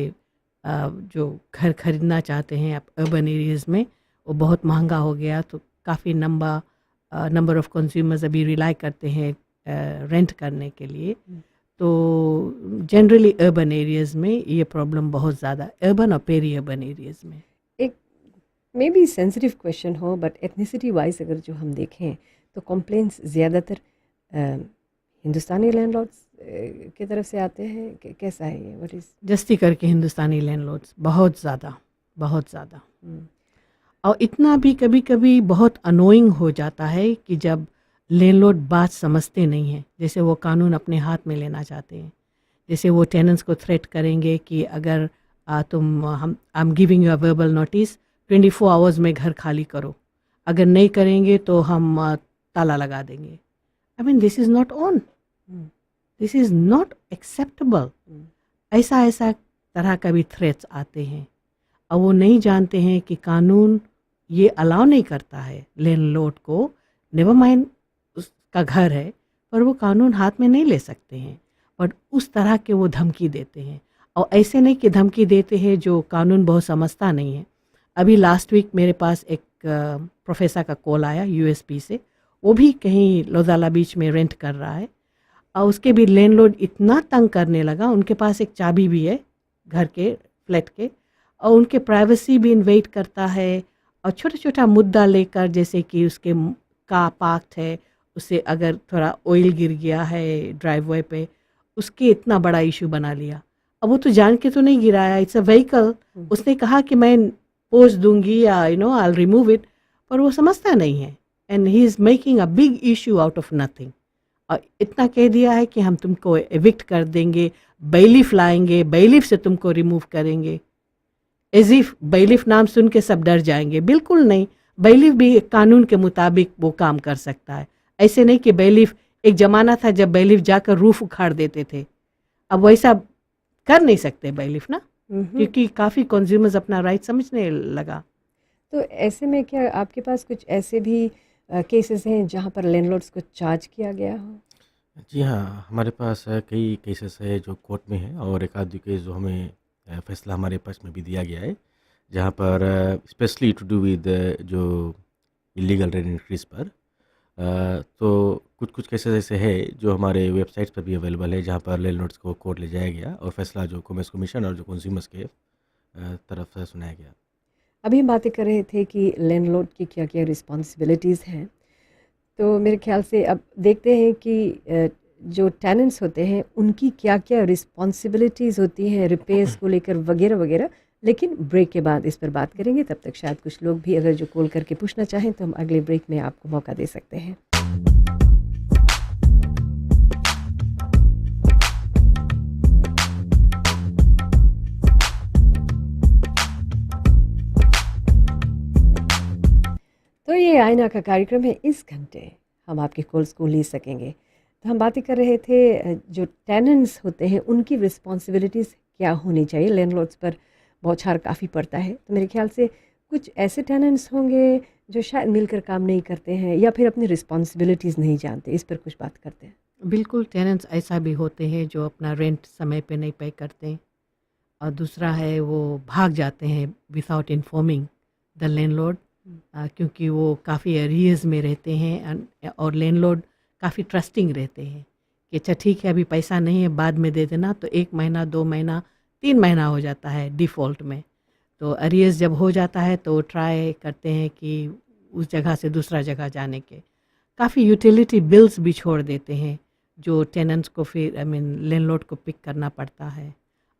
जो घर खरीदना चाहते हैं आप अर्बन एरियाज़ में, वो बहुत महंगा हो गया, तो काफ़ी नंबर ऑफ़ कंज्यूमर्स अभी रिलाई करते हैं रेंट करने के लिए। तो जनरली अर्बन एरियाज़ में ये प्रॉब्लम बहुत ज़्यादा, अर्बन और पेरी अर्बन एरियाज़ में। एक मे बी सेंसिटिव क्वेश्चन हो, बट एथनिसिटी वाइज अगर जो हम देखें तो कंप्लेंट्स ज़्यादातर हिंदुस्तानी लैंडलॉर्ड्स की तरफ से आते हैं। कैसा है ये? What is? जस्ती करके हिंदुस्तानी लैंडलॉर्ड्स बहुत ज़्यादा। और इतना भी कभी कभी बहुत अनोइंग हो जाता है कि जब लैंडलॉर्ड बात समझते नहीं हैं, जैसे वो कानून अपने हाथ में लेना चाहते हैं। जैसे वो टेनेंट्स को थ्रेट करेंगे कि अगर I am giving you a verbal notice, 24 hours में घर खाली करो, अगर नहीं करेंगे तो हम ताला लगा देंगे। I mean this is not on, this is not acceptable. ऐसा तरह का भी थ्रेट्स आते हैं, और वो नहीं जानते हैं कि कानून ये अलाउ नहीं करता है लैंडलॉर्ड को, नेवर माइंड उसका घर है, पर वो कानून हाथ में नहीं ले सकते हैं, बट उस तरह के वो धमकी देते हैं। और ऐसे नहीं कि धमकी देते हैं जो कानून बहुत समझता नहीं है। अभी लास्ट वीक मेरे पास एक प्रोफेसर का कॉल आया यूएसपी से, वो भी कहीं लोदाला बीच में रेंट कर रहा है, और उसके भी लैंडलॉर्ड इतना तंग करने लगा, उनके पास एक चाबी भी है घर के फ्लैट के, और उनके प्राइवेसी भी इन्वेट करता है, और छोटा छोटा मुद्दा लेकर, जैसे कि उसके कार पार्क्ड है, उसे अगर थोड़ा ऑयल गिर गया है ड्राइववे पे, उसके इतना बड़ा इशू बना लिया। अब वो तो जान के तो नहीं गिराया, इट्स अ व्हीकल, उसने कहा कि मैं पोस्ट दूंगी या आई विल रिमूव इट, पर वो समझता नहीं है, and he is making a big issue out of nothing. और इतना कह दिया है कि हम तुमको एविक्ट कर देंगे, बैलिफ लाएंगे, बैलिफ से तुमको रिमूव करेंगे। एज इफ बैलिफ नाम सुन के सब डर जाएंगे, बिल्कुल नहीं। बैलिफ भी कानून के मुताबिक वो काम कर सकता है। ऐसे नहीं कि बैलिफ, एक ज़माना था जब बैलिफ जाकर रूफ उखाड़ देते थे, अब वैसा कर नहीं सकते बैलिफ ना, क्योंकि काफ़ी कंज्यूमर्स अपना राइट समझने लगा। तो ऐसे में क्या आपके पास कुछ ऐसे भी केसेस हैं जहाँ पर लैंडलॉर्ड्स को चार्ज किया गया हो? जी हाँ, हमारे पास कई केसेस है जो कोर्ट में है, और एक आध केस जो हमें फैसला हमारे पास में भी दिया गया है, जहाँ पर स्पेशली टू डू विद जो इलीगल रेंट इंक्रीज पर। तो कुछ केसेस ऐसे है जो हमारे वेबसाइट्स पर भी अवेलेबल है, जहाँ पर लैंडलॉर्ड्स को कोर्ट ले जाया गया और फैसला जो कॉमर्स कमीशन और जो कंज्यूमर्स के तरफ से सुनाया गया। अभी हम बातें कर रहे थे कि लैंडलॉर्ड की क्या क्या रिस्पॉन्सिबिलिटीज़ हैं, तो मेरे ख्याल से अब देखते हैं कि जो टेनेंट्स होते हैं उनकी क्या क्या रिस्पॉन्सिबिलिटीज़ होती हैं रिपेयर्स को लेकर वगैरह वगैरह। लेकिन ब्रेक के बाद इस पर बात करेंगे। तब तक शायद कुछ लोग भी अगर जो कॉल करके पूछना चाहें तो हम अगले ब्रेक में आपको मौका दे सकते हैं। तो ये आईना का कार्यक्रम है, इस घंटे हम आपके कॉल्स को ले सकेंगे। तो हम बातें कर रहे थे जो टेनेंट्स होते हैं उनकी रिस्पॉन्सिबिलिटीज़ क्या होनी चाहिए। लैंडलॉर्ड्स पर बौछार काफ़ी पड़ता है, तो मेरे ख्याल से कुछ ऐसे टेनेंट्स होंगे जो शायद मिलकर काम नहीं करते हैं या फिर अपनी रिस्पॉन्सिबिलिटीज़ नहीं जानते। इस पर कुछ बात करते हैं। बिल्कुल, टेनेंट्स ऐसा भी होते हैं जो अपना रेंट समय पे नहीं पे करते हैं, और दूसरा है वो भाग जाते हैं विदाउट इन्फॉर्मिंग द लैंडलॉर्ड, क्योंकि वो काफ़ी एरियर्स में रहते हैं, और लैंडलॉर्ड काफ़ी ट्रस्टिंग रहते हैं कि अच्छा ठीक है अभी पैसा नहीं है बाद में दे देना, तो 1 महीना 2 महीना 3 महीना हो जाता है डिफ़ॉल्ट में। तो अरियर्स जब हो जाता है तो ट्राई करते हैं कि उस जगह से दूसरा जगह जाने के। काफ़ी यूटिलिटी बिल्स भी छोड़ देते हैं जो टेनेंट्स को फिर लैंडलॉर्ड को पिक करना पड़ता है।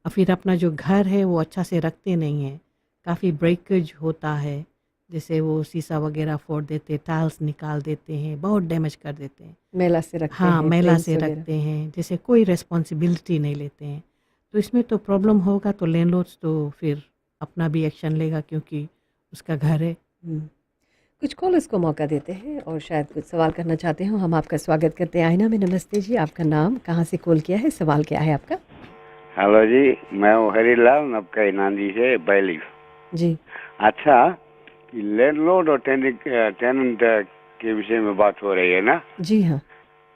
और फिर अपना जो घर है वो अच्छा से रखते नहीं हैं, काफ़ी ब्रेकेज होता है, जैसे वो शीशा वगैरह फोड़ देते, टाइल्स निकाल देते हैं, बहुत डैमेज कर देते हैं। मेला से रखते हाँ, हैं, मैला पेंट्स से वगैरह। रखते हैं, जैसे कोई रिस्पॉन्सिबिलिटी नहीं लेते हैं। तो इसमें तो प्रॉब्लम होगा, तो लैंडलॉर्ड्स तो फिर अपना भी एक्शन लेगा क्योंकि उसका घर है। हम्म। कुछ कॉलर्स को मौका देते हैं और शायद कुछ सवाल करना चाहते हो। हम आपका स्वागत करते हैं आईना में। नमस्ते जी, आपका नाम, कहाँ से कॉल किया है, सवाल क्या है आपका? हेलो जी, मैं हूँ हरीलाल नबका नांदी से बैलीफ। जी अच्छा, लैंडलॉर्ड और टेनेंट के विषय में बात हो रही है ना। जी हाँ।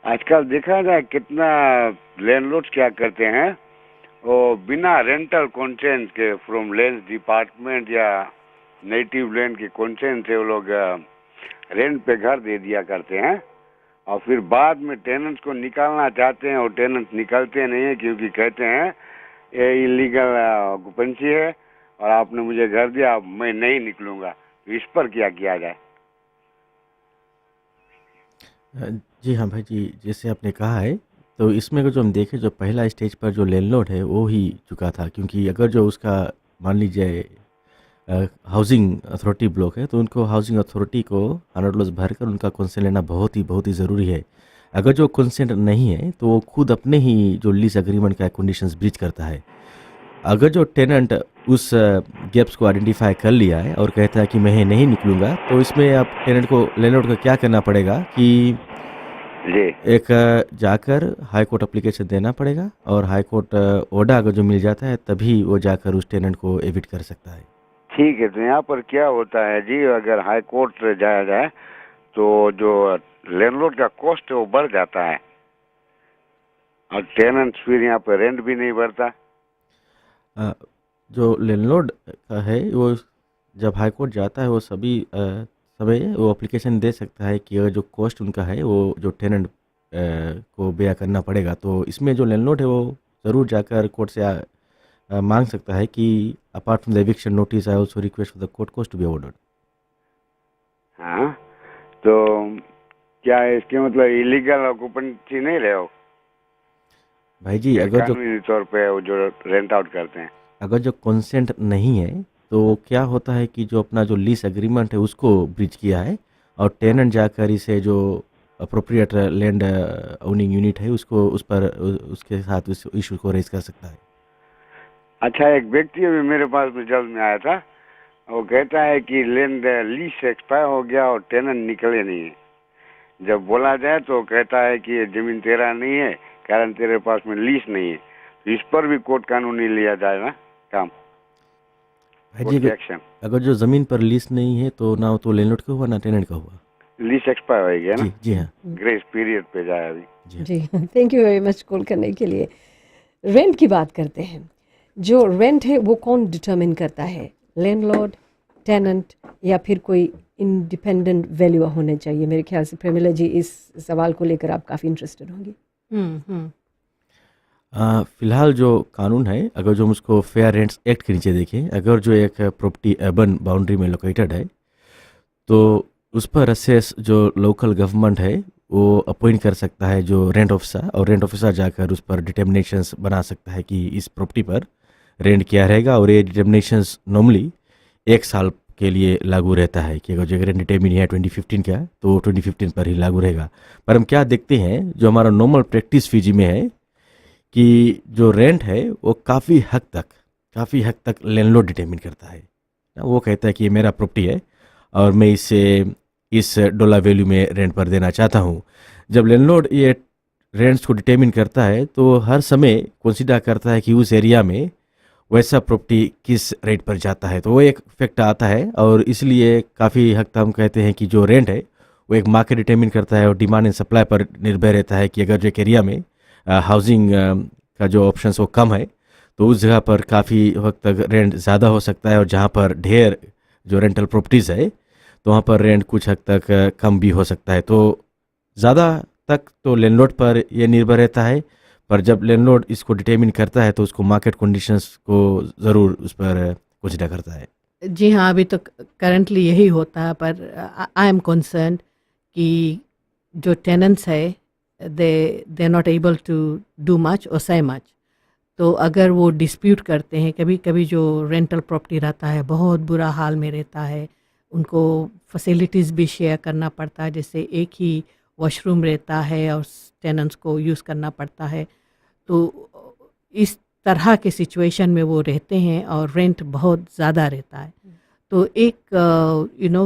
आजकल देखा जाए कितना लैंडलॉर्ड्स क्या करते हैं, वो बिना रेंटल कंसेंट के फ्रॉम लैंड डिपार्टमेंट या नेटिव लैंड के कंसेंट से वो लोग रेंट पे घर दे दिया करते हैं, और फिर बाद में टेनेंट्स को निकालना चाहते हैं और टेनेंट्स निकलते नहीं है क्योंकि कहते हैं ये इलीगल ऑक्युपेंसी है और आपने मुझे घर दिया, अब मैं नहीं निकलूंगा। तो इस पर क्या किया जाए? जी हाँ भाई जी, जैसे आपने कहा है तो इसमें अगर जो हम देखें, जो पहला स्टेज पर जो लैंडलॉर्ड है वो ही चुका था, क्योंकि अगर जो उसका मान लीजिए हाउसिंग अथॉरिटी ब्लॉक है तो उनको हाउसिंग अथॉरिटी को $100 भरकर उनका कंसेंट लेना बहुत ही ज़रूरी है। अगर जो कंसेंट नहीं है तो वो खुद अपने ही जो लीज एग्रीमेंट का कंडीशंस ब्रीच करता है। अगर जो टेनेंट उस गैप्स को आइडेंटिफाई कर लिया है और कहता है कि मैं नहीं निकलूंगा, तो इसमें अब टेनेंट को, लैंडलॉर्ड को क्या करना पड़ेगा कि जी एक जाकर हाई कोर्ट एप्लीकेशन देना पड़ेगा, और हाई कोर्ट ऑर्डर अगर जो मिल जाता है तभी वो जाकर उस टेनेंट को एविट कर सकता है। ठीक है। तो यहाँ पर क्या होता है जी, अगर हाई कोर्ट जाया जाए तो जो लैंडलॉर्ड का कॉस्ट है वो बढ़ जाता है और टेनेंट्स फिर यहाँ पर रेंट भी नहीं भरता। अ, जो लैंडलॉर्ड का है वो जब हाई कोर्ट जाता है वो सभी समय वो एप्लीकेशन दे सकता है कि अगर जो कॉस्ट उनका है वो जो टेनेंट को बेयर करना पड़ेगा, तो इसमें जो लैंडलॉर्ड है वो ज़रूर जाकर कोर्ट से मांग सकता है कि apart from the eviction notice I also request for the court cost to be ordered. हाँ, तो क्या इसके मतलब इलीगल ऑक्युपेंसी नहीं रहे हो? भाई जी, अगर जो कानूनी तौर पे वो जो रेंट आउट करते हैं। अगर जो कंसेंट नहीं है तो क्या होता है कि जो अपना जो लीज एग्रीमेंट है उसको ब्रीच किया है, और टेनेंट जाकर इसे जो अप्रोप्रिएट लैंड ओनिंग यूनिट है उसको उस पर उसके साथ उस इशू को रेज कर सकता है। अच्छा, एक व्यक्ति अभी मेरे पास में जल्द में आया था, वो कहता है कि लैंड लीज एक्सपायर हो गया और टेनेंट निकले नहीं है। जब बोला जाए तो कहता है कि ये जमीन तेरा नहीं है, कारण तेरे पास में लीज नहीं है। तो इस पर भी कोर्ट कानूनी लिया जाए ना काम, भाई जी, कोर्ट एक्शन। अगर जो ज़मीन पर लीज नहीं है तो ना तो लैंडलॉर्ड का हुआ ना टेनेंट का हुआ। लीज एक्सपायर हो गया ना, जी जी हाँ ग्रेस पीरियड पे जाए अभी। जी हाँ। जी thank you very much call करने के लिए। रेंट की बात करते हैं। जो रेंट है वो कौन डिटरमिन करता है, लैंडलॉर्ड, टेनेंट, या फिर कोई इंडिपेंडेंट वैल्यू होने चाहिए? मेरे ख्याल से प्रेमिला जी इस सवाल को लेकर आप काफ़ी इंटरेस्टेड होंगी। फिलहाल जो कानून है, अगर जो हम उसको फेयर रेंट्स एक्ट के नीचे देखें, अगर जो एक प्रॉपर्टी अर्बन बाउंड्री में लोकेटेड है तो उस पर असेस जो लोकल गवर्नमेंट है वो अपॉइंट कर सकता है जो रेंट ऑफिसर, और रेंट ऑफिसर जाकर उस पर डिटर्मिनेशंस बना सकता है कि इस प्रॉपर्टी पर रेंट क्या रहेगा, और ये डिटर्मिनेशंस नॉर्मली 1 साल के लिए लागू रहता है कि अगर जो रेंट डिटर्मिन है 2015 का तो 2015 पर ही लागू रहेगा। पर हम क्या देखते हैं, जो हमारा नॉर्मल प्रैक्टिस फीजी में है कि जो रेंट है वो काफ़ी हद तक लैंडलॉर्ड डिटर्मिन करता है। वो कहता है कि ये मेरा प्रॉपर्टी है और मैं इसे इस डॉलर वैल्यू में रेंट पर देना चाहता हूँ। जब लैंडलॉर्ड ये रेंट्स को डिटर्मिन करता है तो हर समय कंसीडर करता है कि उस एरिया में वैसा प्रॉपर्टी किस रेट पर जाता है, तो वो एक फैक्टर आता है, और इसलिए काफ़ी हद तक हम कहते हैं कि जो रेंट है वो एक मार्केट डिटर्मिन करता है और डिमांड एंड सप्लाई पर निर्भर रहता है कि अगर जो एक एरिया में हाउसिंग का जो ऑप्शन वो कम है तो उस जगह पर काफ़ी वक्त तक रेंट ज़्यादा हो सकता है, और जहाँ पर ढेर जो रेंटल प्रॉपर्टीज़ है तो वहाँ पर रेंट कुछ हद तक कम भी हो सकता है। तो ज़्यादा तक तो लैंडलॉर्ड पर ये निर्भर रहता है, पर जब लैंडलॉर्ड इसको डिटरमिन करता है तो उसको मार्केट कंडीशंस को ज़रूर उस पर कुछ न करता है। जी हाँ, अभी तो करंटली यही होता है, पर आई एम कंसर्न कि जो टेनेंट्स है they are not able to do much और से मच। तो अगर वो डिस्प्यूट करते हैं, कभी कभी जो रेंटल प्रॉपर्टी रहता है बहुत बुरा हाल में रहता है, उनको फैसिलिटीज़ भी शेयर करना पड़ता है, जैसे एक ही वॉशरूम रहता है और टेनेंट्स को यूज़ करना पड़ता है। तो इस तरह के सिचुएशन में वो रहते हैं और रेंट बहुत ज़्यादा रहता है। तो एक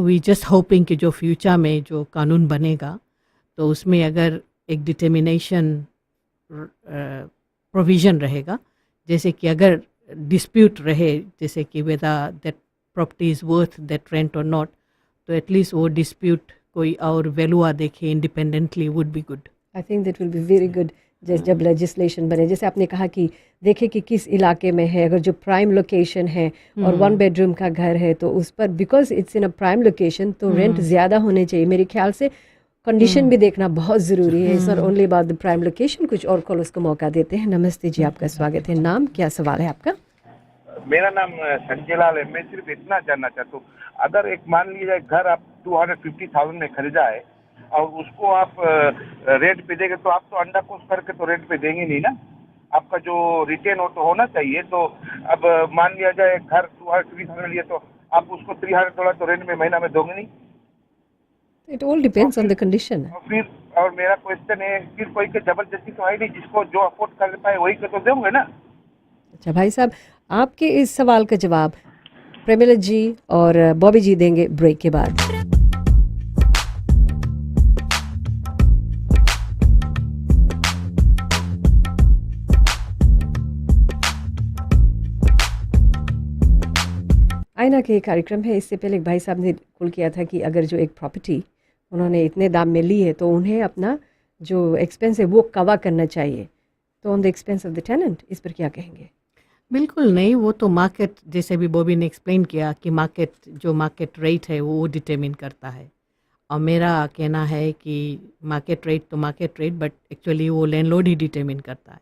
वी जस्ट होपिंग कि जो फ्यूचर में जो कानून बनेगा तो उसमें अगर एक डिटर्मिनेशन प्रोविज़न रहेगा, जैसे कि अगर डिस्प्यूट रहे, जैसे कि whether that property is worth that rent और नॉट, तो एटलीस्ट वो डिस्प्यूट कोई और वैल्यूआ देखे independently would be good. I think that will be very good. जैसे जब लेजिस्लेशन बने, जैसे आपने कहा कि देखे कि किस इलाके में है, अगर जो प्राइम लोकेशन है और 1 बेडरूम का घर है तो उस पर because it's in a prime location तो रेंट ज़्यादा होने चाहिए। मेरे ख्याल से कंडीशन भी देखना बहुत ज़रूरी है। It's not only about the prime location. कुछ और कॉल उसको मौका देते हैं। नमस्ते जी, आपका स्वागत है। नाम क्या, सवाल है आपका? मेरा नाम संजय लाल है। मैं सिर्फ इतना जानना चाहता हूँ, अगर एक मान लीजिए घर आप 250,000 में खरीदा है और उसको आप रेंट पे देंगे, तो आप तो अंडा कोस करके तो रेंट पे देंगे नहीं ना, आपका जो रिटेन हो तो होना चाहिए। तो अब मान लिया जाए घर 250,000 लिए, तो आप उसको $300 तो रेंट में महीना में दोगे नहीं। It all depends on the condition. और मेरा क्वेश्चन है, फिर कोई के जबरदस्ती तो है नहीं, जिसको जो अफोर्ड कर पाए वही को तो देंगे ना। अच्छा भाई साहब, आपके इस सवाल का जवाब प्रेमिला जी और बॉबी जी देंगे ब्रेक के बाद। आईना के कार्यक्रम है। इससे पहले एक भाई साहब ने कॉल किया था कि अगर जो एक प्रॉपर्टी उन्होंने इतने दाम में ली है तो उन्हें अपना जो एक्सपेंस है वो कवर करना चाहिए, तो on the expense of the tenant. इस पर क्या कहेंगे? बिल्कुल नहीं, वो तो मार्केट, जैसे भी बॉबी ने एक्सप्लेन किया कि मार्केट रेट है वो डिटरमिन करता है। और मेरा कहना है कि मार्केट रेट तो मार्केट रेट, बट एक्चुअली वो लैंडलॉर्ड ही डिटरमिन करता है।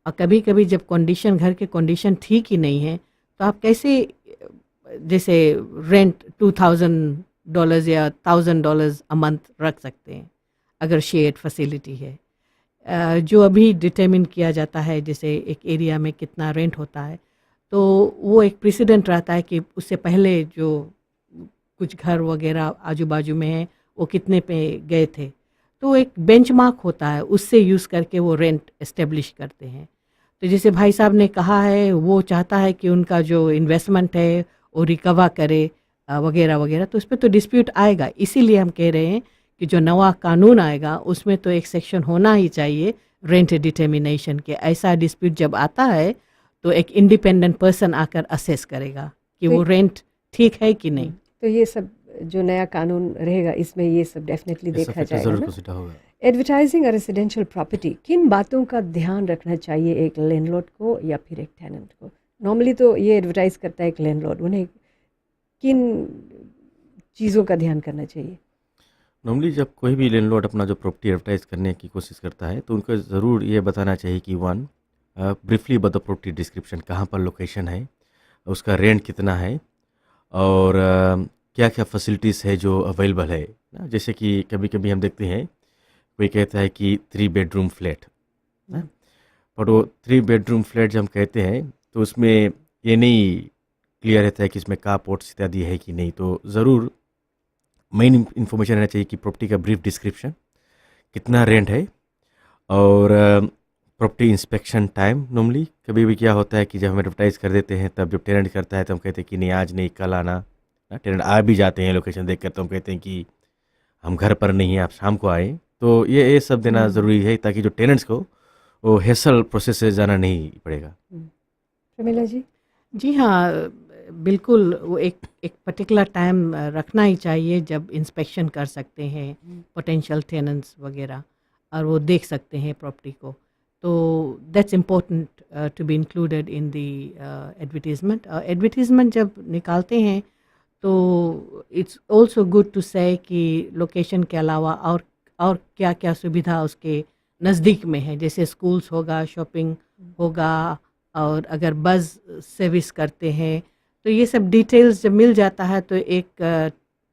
और कभी कभी जब कंडीशन, घर के कंडीशन ठीक ही नहीं है, तो आप कैसे जैसे रेंट $2,000 या $1,000 अ मंथ रख सकते हैं अगर शेयर्ड फैसिलिटी है। जो अभी डिटरमिन किया जाता है, जैसे एक एरिया में कितना रेंट होता है, तो वो एक प्रेसिडेंट रहता है कि उससे पहले जो कुछ घर वगैरह आजू बाजू में है वो कितने पे गए थे, तो एक बेंचमार्क होता है, उससे यूज़ करके वो रेंट एस्टेब्लिश करते हैं। तो जैसे भाई साहब ने कहा है, वो चाहता है कि उनका जो इन्वेस्टमेंट है वो रिकवर करे वगैरह वगैरह, तो उस पर तो डिस्प्यूट आएगा। इसीलिए हम कह रहे हैं कि जो नवा कानून आएगा उसमें तो एक सेक्शन होना ही चाहिए रेंट डिटर्मिनेशन के। ऐसा डिस्प्यूट जब आता है तो एक इंडिपेंडेंट पर्सन आकर असेस करेगा कि वो रेंट ठीक है कि नहीं। तो ये सब जो नया कानून रहेगा इसमें ये सब डेफिनेटली देखा जाएगा ना। एडवर्टाइजिंग रेसिडेंशियल प्रॉपर्टी, किन बातों का ध्यान रखना चाहिए एक लैंडलॉर्ड को या फिर एक टेनेंट को? नॉर्मली तो ये एडवर्टाइज करता है एक लैंडलॉर्ड, उन्हें किन चीज़ों का ध्यान करना चाहिए? नॉर्मली जब कोई भी लैंडलॉर्ड अपना जो प्रॉपर्टी एडवर्टाइज करने की कोशिश करता है तो उनको ज़रूर ये बताना चाहिए कि वन, ब्रीफली बता प्रॉपर्टी डिस्क्रिप्शन, कहाँ पर लोकेशन है, उसका रेंट कितना है और क्या क्या फैसिलिटीज़ है जो अवेलेबल है ना। जैसे कि कभी कभी हम देखते हैं कोई कहता है कि 3 बेडरूम फ्लैट, पर वो 3 बेडरूम फ्लैट जब हम कहते हैं तो उसमें ये नहीं क्लियर रहता है कि इसमें कारपोर्ट्स इत्यादि है कि नहीं। तो ज़रूर मेन इन्फॉर्मेशन रहना चाहिए कि प्रॉपर्टी का ब्रीफ डिस्क्रिप्शन, कितना रेंट है और प्रॉपर्टी इंस्पेक्शन टाइम। नॉर्मली कभी भी क्या होता है कि जब हम एडवर्टाइज़ कर देते हैं तब जब टेनेंट करता है तो हम कहते हैं कि नहीं आज नहीं कल आना। टेनेंट आ भी जाते हैं लोकेशन देख कर, तो हम कहते हैं कि हम घर पर नहीं हैं, आप शाम को आएँ। तो ये सब देना ज़रूरी है ताकि जो टेनेंट्स को वो हेसल प्रोसेस से जाना नहीं पड़ेगा। प्रमिला जी? जी हाँ, बिल्कुल। वो एक पर्टिकुलर टाइम रखना ही चाहिए जब इंस्पेक्शन कर सकते हैं पोटेंशियल टेनेंट्स वगैरह, और वो देख सकते हैं प्रॉपर्टी को। तो that's important to be included in the advertisement. Advertisement जब निकालते हैं तो इट्स ऑल्सो गुड टू से कि लोकेशन के अलावा और क्या क्या सुविधा उसके नज़दीक में है, जैसे स्कूल्स होगा, शॉपिंग होगा, और अगर बस सर्विस करते हैं, तो ये सब डिटेल्स जब मिल जाता है तो एक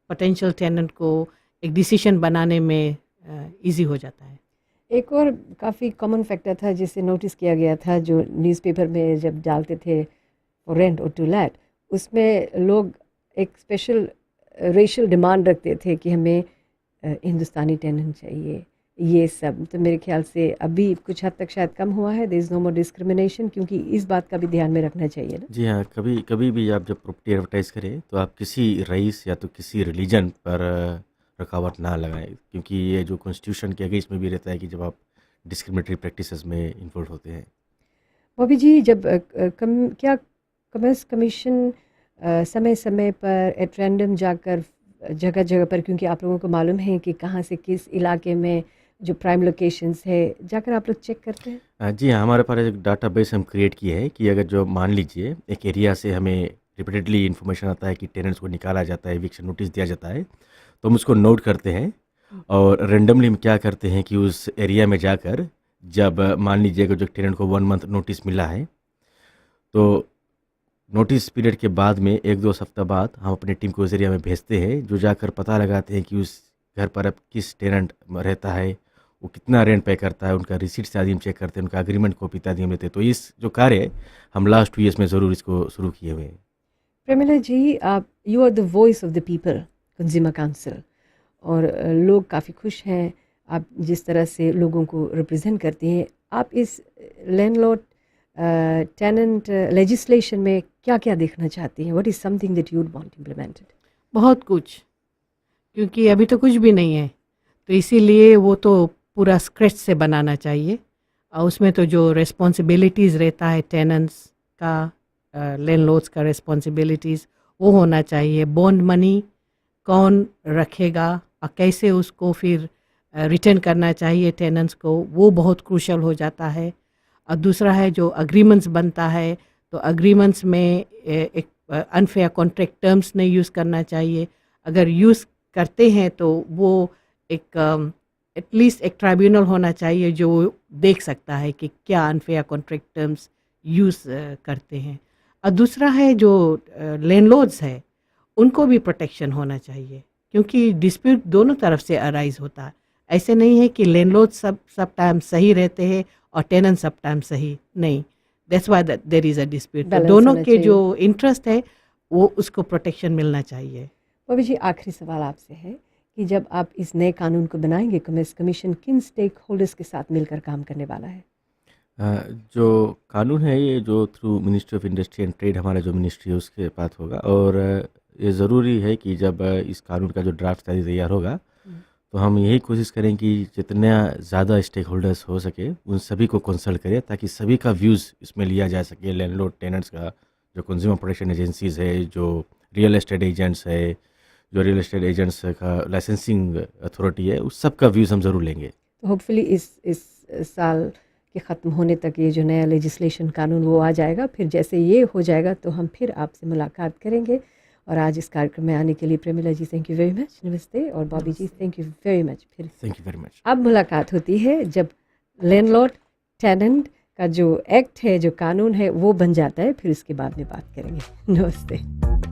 पोटेंशियल टेनेंट को एक डिसीजन बनाने में इजी हो जाता है। एक और काफ़ी कॉमन फैक्टर था जिसे नोटिस किया गया था, जो न्यूज़पेपर में जब डालते थे फॉर रेंट और टू लेट, उसमें लोग एक स्पेशल रेशियल डिमांड रखते थे कि हमें हिंदुस्तानी टेनेंट चाहिए, ये सब। तो मेरे ख्याल से अभी कुछ हद तक शायद कम हुआ है, there is no more discrimination, क्योंकि इस बात का भी ध्यान में रखना चाहिए ना। जी हाँ, कभी कभी भी आप जब प्रॉपर्टी एडवर्टाइज करें तो आप किसी रईस या तो किसी रिलीजन पर रुकावट ना लगाएं, क्योंकि ये जो कॉन्स्टिट्यूशन के अगेंस्ट में भी रहता है कि जब आप डिस्क्रिमिनेटरी प्रैक्टिसेस में इन्वॉल्व होते हैं। बॉबी जी, जब क्या कॉमर्स कमीशन समय समय पर एट रैंडम जाकर जगह जगह पर, क्योंकि आप लोगों को मालूम है कि कहाँ से किस इलाके में जो प्राइम लोकेशंस है, जाकर आप लोग चेक करते हैं? जी हाँ, हमारे पास एक डाटाबेस हम क्रिएट किए हैं कि अगर जो मान लीजिए एक एरिया से हमें रिपीटेडली इन्फॉर्मेशन आता है कि टेनेंट्स को निकाला जाता है, एविक्शन नोटिस दिया जाता है, तो हम उसको नोट करते हैं और रेंडमली हम क्या करते हैं कि उस एरिया में जाकर जब मान लीजिए अगर जो टेनेंट को 1 मंथ नोटिस मिला है, तो नोटिस पीरियड के बाद में 1-2 हफ्ता बाद हम अपनी टीम को उस एरिया में भेजते हैं, जो जाकर पता लगाते हैं कि उस घर पर अब किस टेनेंट रहता है, वो कितना रेंट पे करता है, उनका रिसीट्स आदि हम चेक करते हैं, उनका एग्रीमेंट कॉपी इत्यादि हम लेते हैं। तो इस जो कार्य है हम लास्ट 2 ईयर्स में ज़रूर इसको शुरू किए हुए हैं। प्रेमिला जी, आप you are the voice of the people, consumer council, और लोग काफ़ी खुश हैं आप जिस तरह से लोगों को रिप्रेजेंट करती हैं। आप इस लैंडलॉर्ड टेनेंट लेजिस्लेशन में क्या क्या देखना चाहती हैं? What is something that you would want implemented? बहुत कुछ, क्योंकि अभी तो कुछ भी नहीं है, तो इसीलिए वो तो पूरा स्क्रैच से बनाना चाहिए। और उसमें तो जो रिस्पॉन्सिबिलिटीज़ रहता है टेनेंट्स का, लैंडलॉर्ड्स का रिस्पॉन्सिबिलिटीज़ वो होना चाहिए। बॉन्ड मनी कौन रखेगा और कैसे उसको फिर रिटर्न करना चाहिए टेनेंट्स को, वो बहुत क्रूशल हो जाता है। और दूसरा है जो अग्रीमेंट्स बनता है, तो अग्रीमेंट्स में एक अनफेयर कॉन्ट्रैक्ट टर्म्स नहीं यूज़ करना चाहिए। अगर यूज़ करते हैं तो वो एक एटलीस्ट एक ट्राइब्यूनल होना चाहिए जो देख सकता है कि क्या अनफेयर कॉन्ट्रैक्ट टर्म्स यूज़ करते हैं। और दूसरा है जो लैंडलॉर्ड्स है, उनको भी प्रोटेक्शन होना चाहिए, क्योंकि डिस्प्यूट दोनों तरफ से अराइज होता है। ऐसे नहीं है कि लैंडलॉर्ड सब टाइम सही रहते हैं और टेनेंट सब टाइम सही नहीं। That's why there is a dispute. दोनों के जो इंटरेस्ट है वो उसको प्रोटेक्शन मिलना चाहिए। बॉबी जी, आखिरी सवाल आपसे है कि जब आप इस नए कानून को बनाएंगे, कॉमर्स कमीशन किन स्टेक होल्डर्स के साथ मिलकर काम करने वाला है? जो कानून है ये जो through ministry of industry and trade, हमारा जो मिनिस्ट्री है उसके पास होगा, और ये ज़रूरी है कि जब इस कानून का जो ड्राफ्ट तैयार होगा तो हम यही कोशिश करें कि जितना ज़्यादा स्टेक होल्डर्स हो सके उन सभी को कंसल्ट करें, ताकि सभी का व्यूज़ इसमें लिया जा सके। लैंडलॉर्ड टेनेंट्स का, जो कंज्यूमर प्रोटेक्शन एजेंसीज़ है, जो रियल एस्टेट एजेंट्स है, जो रियल एस्टेट एजेंट्स का लाइसेंसिंग अथॉरिटी है, उस सब का व्यूज़ हम ज़रूर लेंगे। तो होपफुली इस साल के ख़त्म होने तक ये जो नया लेजिस्लेशन कानून वो आ जाएगा। फिर जैसे ये हो जाएगा तो हम फिर आपसे मुलाकात करेंगे। और आज इस कार्यक्रम में आने के लिए प्रेमिला जी, थैंक यू वेरी मच, नमस्ते। और बॉबी जी, थैंक यू वेरी मच। फिर थैंक यू वेरी मच। अब मुलाकात होती है जब लैंडलॉर्ड टेनेंट का जो एक्ट है, जो कानून है, वो बन जाता है, फिर उसके बाद में बात करेंगे। नमस्ते।